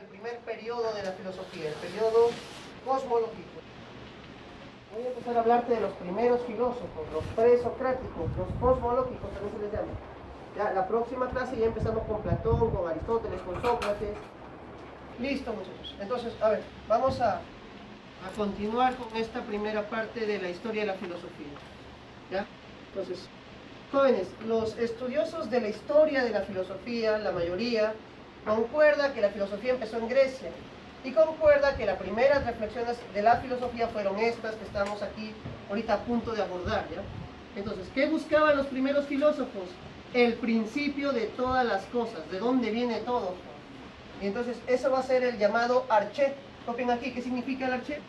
primer periodo de la filosofía, el periodo cosmológico. Voy a empezar a hablarte de los primeros filósofos, los presocráticos, los cosmológicos, también se les llama. Ya, la próxima clase ya empezamos con Platón, con Aristóteles, con Sócrates. Listo, muchachos. Entonces, a ver, vamos a continuar con esta primera parte de la historia de la filosofía. ¿Ya? Entonces, jóvenes, los estudiosos de la historia de la filosofía, la mayoría, concuerda que la filosofía empezó en Grecia y concuerda que las primeras reflexiones de la filosofía fueron estas que estamos aquí ahorita a punto de abordar, ¿ya? Entonces, ¿qué buscaban los primeros filósofos? El principio de todas las cosas, de dónde viene todo. Y entonces, eso va a ser el llamado arché. Copien aquí, ¿qué significa el arché?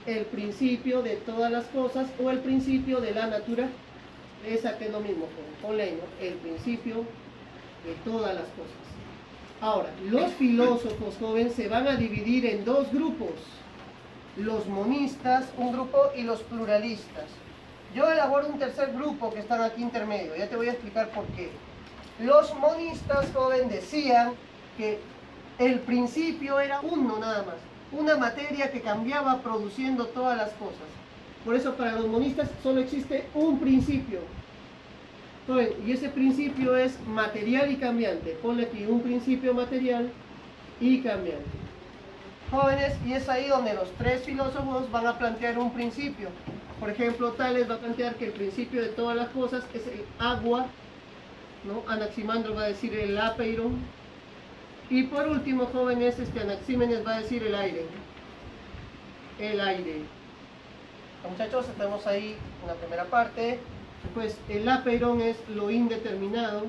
El principio de todas las cosas o el principio de la naturaleza. Es lo mismo, ponle ahí, ¿no? El principio de todas las cosas. Ahora, los filósofos, jóvenes, se van a dividir en dos grupos. Los monistas, un grupo, y los pluralistas. Yo elaboro un tercer grupo que están aquí intermedio. Ya te voy a explicar por qué. Los monistas, joven, decían que el principio era uno nada más. Una materia que cambiaba produciendo todas las cosas. Por eso para los monistas solo existe un principio. Y ese principio es material y cambiante. Ponle aquí un principio material y cambiante. Jóvenes, y es ahí donde los tres filósofos van a plantear un principio. Por ejemplo, Tales va a plantear que el principio de todas las cosas es el agua, ¿no? Anaximandro va a decir el apeiron. Y por último, jóvenes, Anaxímenes va a decir el aire. El aire. Muchachos, tenemos ahí una primera parte. Después, el apeiron es lo indeterminado.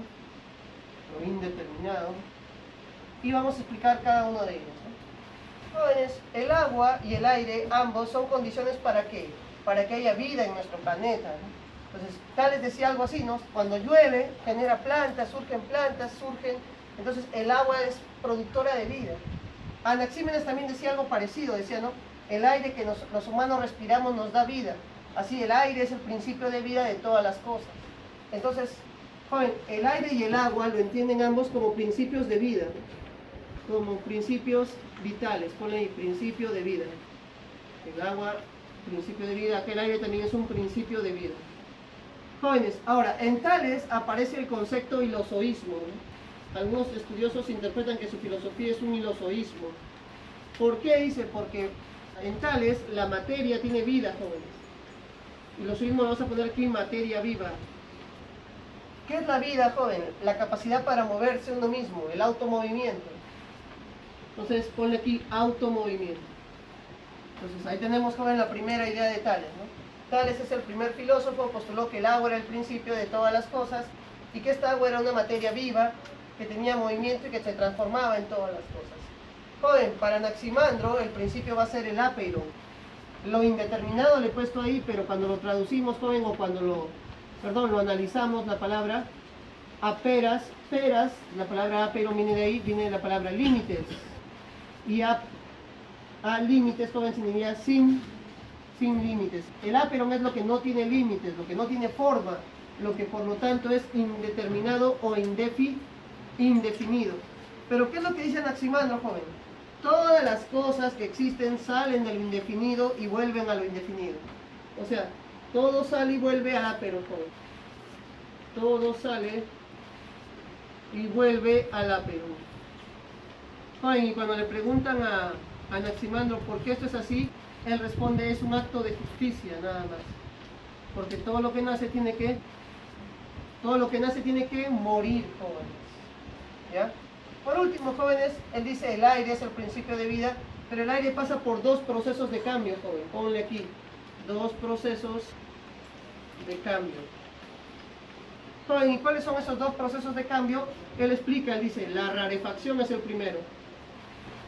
Lo indeterminado. Y vamos a explicar cada uno de ellos, ¿no? Jóvenes, el agua y el aire, ambos son condiciones ¿para qué? Para que haya vida en nuestro planeta, ¿no? Entonces, Tales decía algo así, ¿no? Cuando llueve, genera plantas, surgen. Entonces, el agua es productora de vida. Anaxímenes también decía algo parecido, decía, ¿no? El aire que los humanos respiramos nos da vida. Así, el aire es el principio de vida de todas las cosas. Entonces, joven, el aire y el agua lo entienden ambos como principios de vida, como principios vitales. Ponle ahí, principio de vida. El agua, principio de vida. Aquel aire también es un principio de vida. Jóvenes, ahora, en Tales aparece el concepto hilozoísmo, ¿no? Algunos estudiosos interpretan que su filosofía es un hilozoísmo. ¿Por qué? Dice, porque en Tales la materia tiene vida, jóvenes. Hilozoísmo lo vamos a poner aquí, materia viva. ¿Qué es la vida, joven? La capacidad para moverse uno mismo, el automovimiento. Entonces, ponle aquí automovimiento. Entonces, ahí tenemos, joven, la primera idea de Tales, ¿no? Tales es el primer filósofo, postuló que el agua era el principio de todas las cosas y que esta agua era una materia viva que tenía movimiento y que se transformaba en todas las cosas. Joven, para Anaximandro el principio va a ser el apeiron. Lo indeterminado le he puesto ahí, pero cuando lo traducimos, joven, o cuando lo analizamos, la palabra aperas, la palabra apeiron viene de ahí, viene de la palabra límites. Y a límites, joven, significa sin límites. El apeiron es lo que no tiene límites, lo que no tiene forma, lo que por lo tanto es indeterminado o indefinido. Pero ¿qué es lo que dice Anaximandro, joven? Todas las cosas que existen salen de lo indefinido y vuelven a lo indefinido. O sea, todo sale y vuelve al apeiron, joven. Todo sale y vuelve al apeiron. Joven, y cuando le preguntan a Anaximandro por qué esto es así, él responde, es un acto de justicia, nada más. Porque todo lo que nace tiene que morir, jóvenes. ¿Ya? Por último, jóvenes, él dice el aire es el principio de vida, pero el aire pasa por dos procesos de cambio, joven. Ponle aquí, dos procesos de cambio. Joven, ¿y cuáles son esos dos procesos de cambio? Él explica, él dice, la rarefacción es el primero.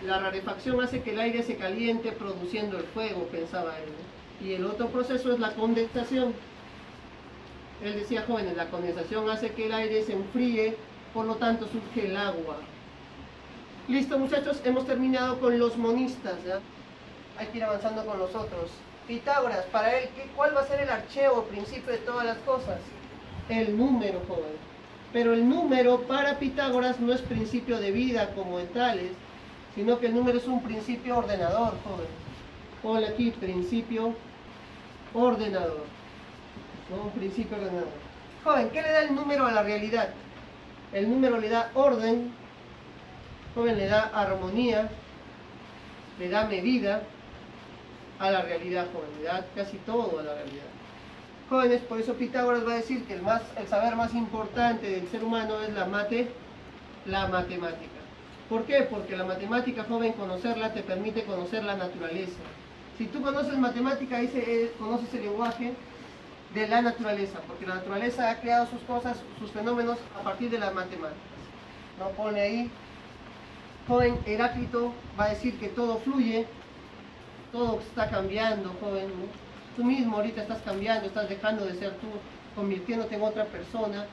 La rarefacción hace que el aire se caliente produciendo el fuego, pensaba él, ¿no? Y el otro proceso es la condensación. Él decía, jóvenes, la condensación hace que el aire se enfríe, por lo tanto surge el agua. Listo, muchachos, hemos terminado con los monistas, ¿ya? Hay que ir avanzando con los otros. Pitágoras, para él, ¿cuál va a ser el archeo o principio de todas las cosas? El número, joven. Pero el número para Pitágoras no es principio de vida como en Tales, sino que el número es un principio ordenador, joven. Ponle aquí principio ordenador. ¿No? Un principio ordenador. Joven, ¿qué le da el número a la realidad? El número le da orden, joven, le da armonía, le da medida a la realidad, joven, le da casi todo a la realidad. Jóvenes, por eso Pitágoras va a decir que el saber más importante del ser humano es la matemática. ¿Por qué? Porque la matemática, joven, conocerla te permite conocer la naturaleza. Si tú conoces matemática, ahí conoces el lenguaje de la naturaleza, porque la naturaleza ha creado sus cosas, sus fenómenos a partir de las matemáticas. No pone ahí, joven, Heráclito va a decir que todo fluye, todo está cambiando, joven, ¿no? Tú mismo ahorita estás cambiando, estás dejando de ser tú, convirtiéndote en otra persona.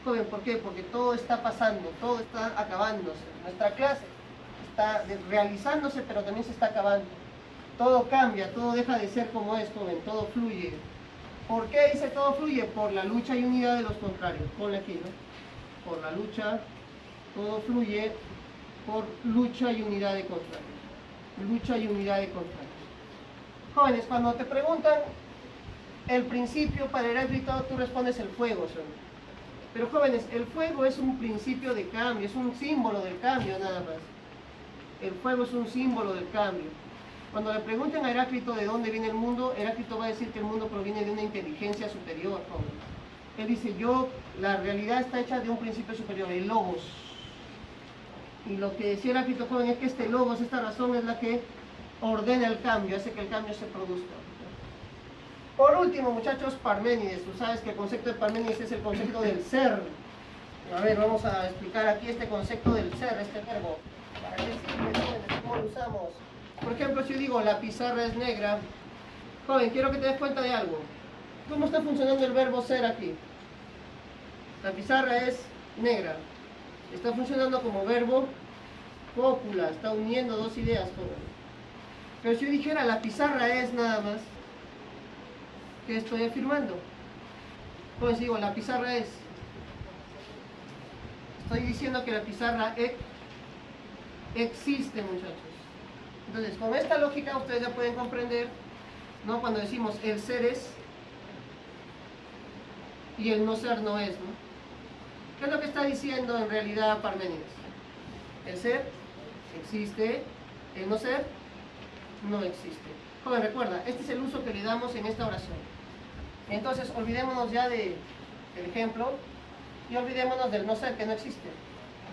Joven, ¿por qué? Porque todo está pasando, todo está acabándose. Nuestra clase está realizándose, pero también se está acabando. Todo cambia, todo deja de ser como es, joven, todo fluye. ¿Por qué dice todo fluye? Por la lucha y unidad de los contrarios. Ponle aquí, ¿no? Por la lucha, todo fluye por lucha y unidad de contrarios. Lucha y unidad de contrarios. Jóvenes, cuando te preguntan el principio para Heráclito, tú respondes el fuego, ¿sí? Pero jóvenes, el fuego es un principio de cambio, es un símbolo del cambio nada más. El fuego es un símbolo del cambio. Cuando le pregunten a Heráclito de dónde viene el mundo, Heráclito va a decir que el mundo proviene de una inteligencia superior, jóvenes. Él dice, la realidad está hecha de un principio superior, el logos. Y lo que decía Heráclito, joven, es que este logos, esta razón es la que ordena el cambio, hace que el cambio se produzca. Por último, muchachos, Parménides. Tú sabes que el concepto de Parménides es el concepto del ser. A ver, vamos a explicar aquí este concepto del ser, este verbo. ¿Para qué sirve? ¿Cómo lo usamos? Por ejemplo, si yo digo la pizarra es negra, joven, quiero que te des cuenta de algo. ¿Cómo está funcionando el verbo ser aquí? La pizarra es negra. Está funcionando como verbo cópula, está uniendo dos ideas, joven. Pero si yo dijera la pizarra es nada más, ¿qué estoy afirmando? Pues digo, la pizarra es. Estoy diciendo que la pizarra existe, muchachos. Entonces, con esta lógica ustedes ya pueden comprender, ¿no? Cuando decimos el ser es y el no ser no es, ¿no? ¿Qué es lo que está diciendo en realidad Parménides? El ser existe, el no ser no existe. Joven, recuerda, este es el uso que le damos en esta oración. Entonces, olvidémonos ya del ejemplo y olvidémonos del no ser, que no existe.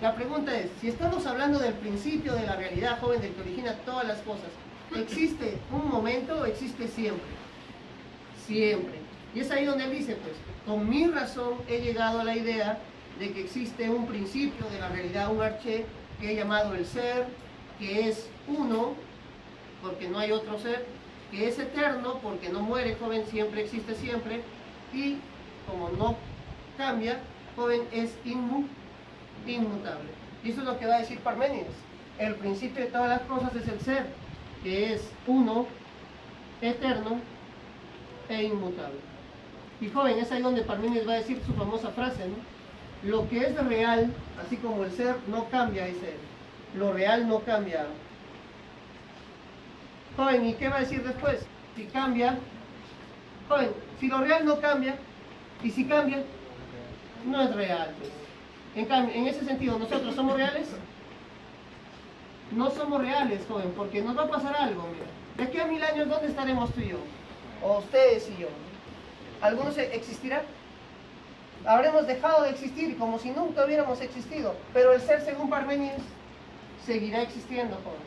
La pregunta es, si estamos hablando del principio de la realidad, joven, del que origina todas las cosas, ¿existe un momento o existe siempre? Siempre. Y es ahí donde él dice, pues, con mi razón he llegado a la idea de que existe un principio de la realidad, un arché, que he llamado el ser, que es uno, porque no hay otro ser, que es eterno, porque no muere, joven, siempre existe siempre, y como no cambia, joven, es inmutable. Y eso es lo que va a decir Parménides. El principio de todas las cosas es el ser, que es uno, eterno e inmutable. Y joven, es ahí donde Parménides va a decir su famosa frase, ¿no? Lo que es real, así como el ser, no cambia ese. Lo real no cambia. Joven, ¿y qué va a decir después? Si cambia, joven, si lo real no cambia, y si cambia, no es real, pues. En cambio, en ese sentido, ¿nosotros somos reales? No somos reales, joven, porque nos va a pasar algo, mira. De aquí a 1000 años, ¿dónde estaremos tú y yo? O ustedes y yo. ¿Algunos existirán? Habremos dejado de existir, como si nunca hubiéramos existido. Pero el ser, según Parménides, seguirá existiendo, joven.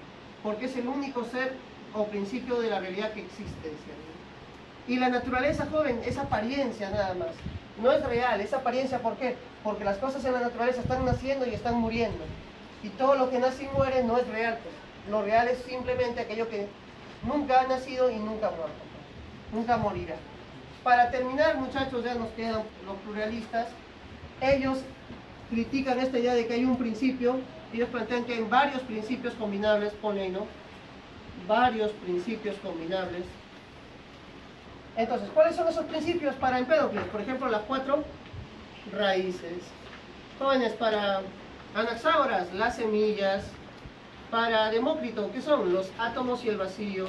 Porque es el único ser o principio de la realidad que existe, decía. Y la naturaleza, joven, es apariencia nada más. No es real, es apariencia. ¿Por qué? Porque las cosas en la naturaleza están naciendo y están muriendo. Y todo lo que nace y muere no es real, pues. Lo real es simplemente aquello que nunca ha nacido y nunca ha muerto. Nunca morirá. Para terminar, muchachos, ya nos quedan los pluralistas. Ellos critican esta idea de que hay un principio. Ellos plantean que hay varios principios combinables, ponle ahí, ¿no? Varios principios combinables. Entonces, ¿cuáles son esos principios para Empédocles? Por ejemplo, las 4 raíces. Jóvenes, para Anaxágoras, las semillas. Para Demócrito, ¿qué son? Los átomos y el vacío.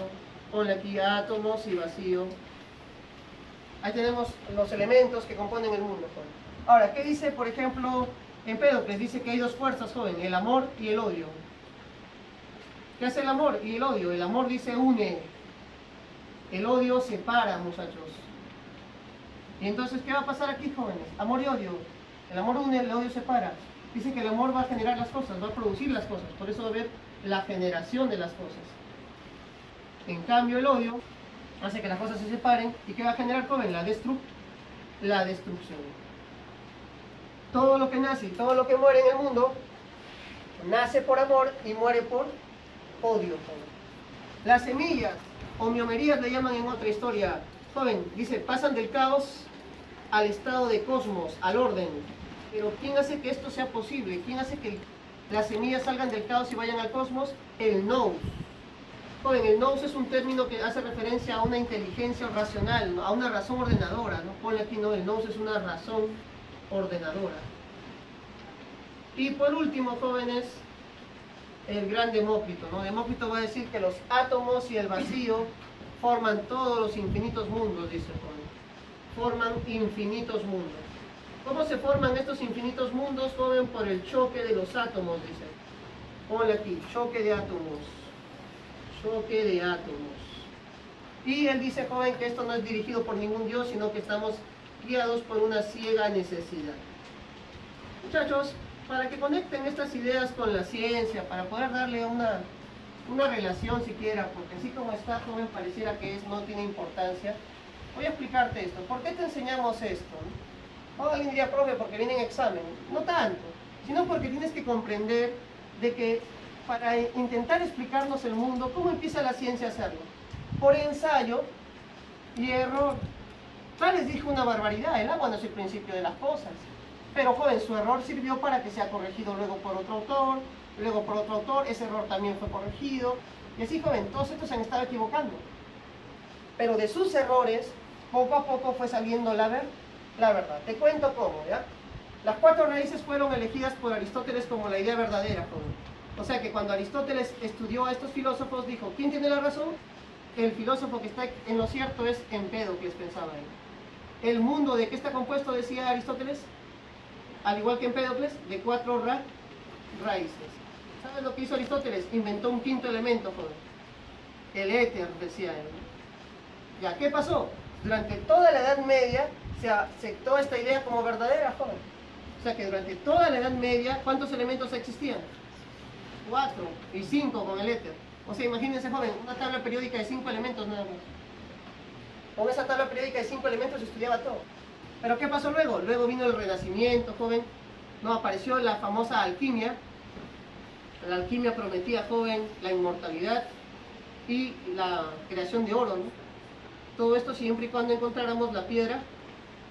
Ponle aquí átomos y vacío. Ahí tenemos los elementos que componen el mundo, joven. Ahora, ¿qué dice, por ejemplo, Empédocles? Dice que hay dos fuerzas, joven, el amor y el odio. ¿Qué hace el amor y el odio? El amor dice une, el odio separa, muchachos. Y entonces, ¿qué va a pasar aquí, jóvenes? Amor y odio. El amor une, el odio separa. Dice que el amor va a generar las cosas, va a producir las cosas. Por eso va a haber la generación de las cosas. En cambio, el odio hace que las cosas se separen. ¿Y qué va a generar, joven? La destrucción. Todo lo que nace y todo lo que muere en el mundo nace por amor y muere por odio, joven. Las semillas, homeomerías le llaman en otra historia. Joven, dice, pasan del caos al estado de cosmos, al orden. Pero ¿quién hace que esto sea posible? ¿Quién hace que las semillas salgan del caos y vayan al cosmos? El nous. Joven, el nous es un término que hace referencia a una inteligencia racional, a una razón ordenadora, ¿no? Ponle aquí, no, el nous es una razón ordenadora. Y por último, jóvenes, el gran Demócrito, ¿no? Demócrito va a decir que los átomos y el vacío forman todos los infinitos mundos, dice el joven. Forman infinitos mundos. ¿Cómo se forman estos infinitos mundos, joven? Por el choque de los átomos, dice. Ponle aquí, choque de átomos. Choque de átomos. Y él dice, joven, que esto no es dirigido por ningún dios, sino que estamos guiados por una ciega necesidad. Muchachos, para que conecten estas ideas con la ciencia, para poder darle una relación siquiera, porque así como está, joven, pareciera que no tiene importancia, voy a explicarte esto. ¿Por qué te enseñamos esto? O alguien diría, profe, porque viene en examen. No tanto, sino porque tienes que comprender de que para intentar explicarnos el mundo, ¿cómo empieza la ciencia a hacerlo? Por ensayo y error. Tales dijo una barbaridad, el agua no es el principio de las cosas. Pero, joven, su error sirvió para que sea corregido luego por otro autor, luego por otro autor, ese error también fue corregido. Y así, joven, todos estos se han estado equivocando. Pero de sus errores, poco a poco fue saliendo la verdad. Te cuento cómo, ¿ya? Las 4 raíces fueron elegidas por Aristóteles como la idea verdadera, joven. O sea que cuando Aristóteles estudió a estos filósofos, dijo, ¿quién tiene la razón? El filósofo que está en lo cierto es Empédocles, pensaba él. ¿El mundo de qué está compuesto, decía Aristóteles? Al igual que Empédocles, de 4 raíces. ¿Sabes lo que hizo Aristóteles? Inventó un quinto elemento, joven. El éter, decía él. ¿Ya qué pasó? Durante toda la Edad Media se aceptó esta idea como verdadera, joven. O sea que durante toda la Edad Media, ¿cuántos elementos existían? 4 y 5 con el éter. O sea, imagínense, joven, una tabla periódica de 5 elementos nada más. Con esa tabla periódica de 5 elementos se estudiaba todo. ¿Pero qué pasó luego? Luego vino el Renacimiento, joven. No, apareció la famosa alquimia. La alquimia prometía, joven, la inmortalidad y la creación de oro, ¿no? Todo esto siempre y cuando encontráramos la piedra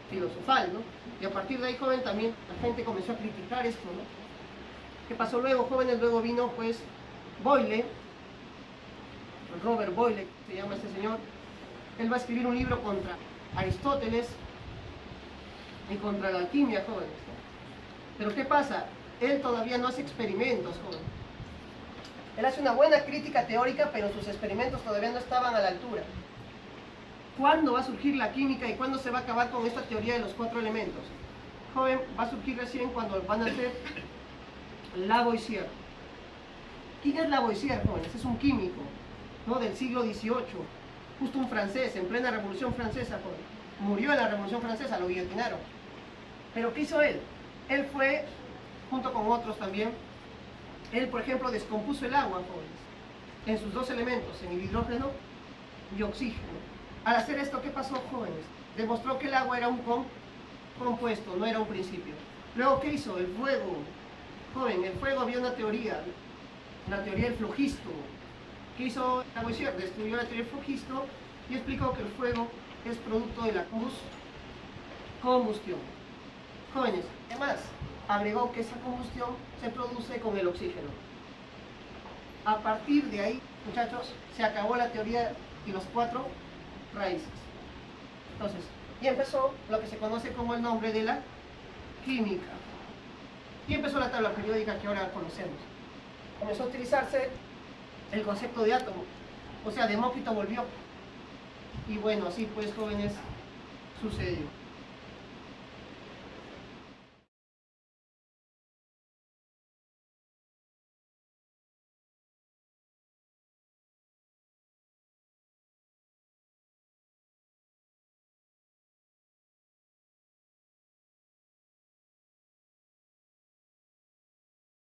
filosofal, ¿no? Y a partir de ahí, joven, también la gente comenzó a criticar esto, ¿no? ¿Qué pasó luego, jóvenes? Luego vino, pues, Boyle, Robert Boyle, se llama este señor. Él va a escribir un libro contra Aristóteles y contra la alquimia, jóvenes. Pero ¿qué pasa? Él todavía no hace experimentos, jóvenes. Él hace una buena crítica teórica, pero sus experimentos todavía no estaban a la altura. ¿Cuándo va a surgir la química y cuándo se va a acabar con esta teoría de los 4 elementos? Joven, va a surgir recién cuando van a hacer Lavoisier. ¿Quién es Lavoisier, jóvenes? Es un químico, ¿no? Del siglo XVIII, justo un francés, en plena Revolución Francesa, joven. Murió en la Revolución Francesa, lo guillotinaron. ¿Pero qué hizo él? Él fue, junto con otros también, él, por ejemplo, descompuso el agua, jóvenes, en sus 2 elementos, en el hidrógeno y oxígeno. Al hacer esto, ¿qué pasó, jóvenes? Demostró que el agua era un compuesto, no era un principio. Luego, ¿qué hizo? El fuego. Joven, el fuego había una teoría, la teoría del flogisto. ¿Qué hizo Lavoisier? Destruyó la teoría del flogisto y explicó que el fuego es producto de la combustión. Jóvenes, además, agregó que esa combustión se produce con el oxígeno. A partir de ahí, muchachos, se acabó la teoría y los 4 raíces. Entonces, y empezó lo que se conoce como el nombre de la química. Y empezó la tabla periódica que ahora conocemos. comenzó a utilizarse el concepto de átomo. O sea, Demócrito volvió. Y bueno, así pues, jóvenes, sucedió.